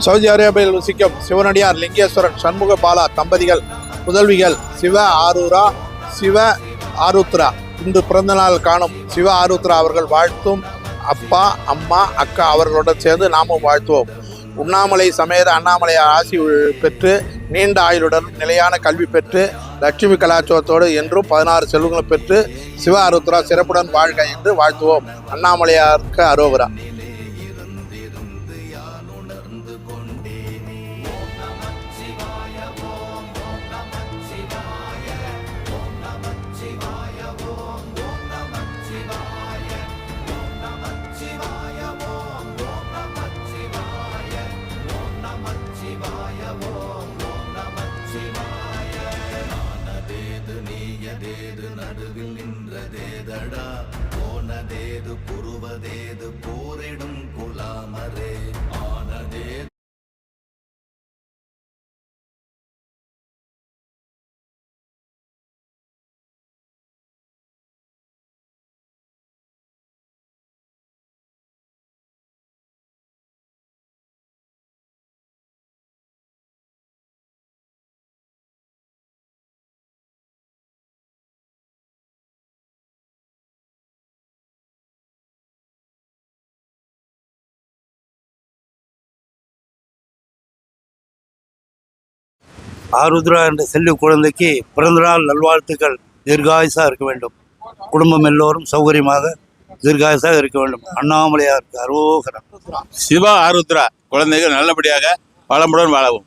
Saudi அரேபியாவில் வசிக்கும் சிவனடியார் லிங்கேஸ்வரன் சண்முக பாலா தம்பதிகள் புதல்விகள் சிவ ஆரூரா சிவ ஆருத்ரா இன்று பிறந்தநாள் காணும் சிவ ஆருத்ரா அவர்கள் வாழ்த்தும் அப்பா அம்மா அக்கா அவர்களுடன் சேர்ந்து நாமும் வாழ்த்துவோம். உண்ணாமலை சமேத அண்ணாமலை ஆசி பெற்று நீண்ட ஆயுளுடன் நிலையான கல்வி பெற்று லட்சுமி கலாச்சாரத்தோடு என்றும் 16 செல்வங்களை பெற்று சிவ ஆருத்ரா சிறப்புடன் வாழ்க என்று வாழ்த்துவோம். அண்ணாமலையாருக்கு அரோகரா. நடுவில் நின்றதேதடா போனதேது புருவதேது போரிடும் குலாமரே ஆனதே. ஆருத்ரா என்ற செல்வி குழந்தைக்கு பிறந்தநாள் நல்வாழ்த்துக்கள். தீர்காயுசாக இருக்க வேண்டும். குடும்பம் எல்லோரும் சௌகரியமாக தீர்காயுசாக இருக்க வேண்டும். அண்ணாமலையாருக்கு அரோகரம். சிவ ஆருத்ரா குழந்தைகள் நல்லபடியாக வளமுடன் வாழவும்.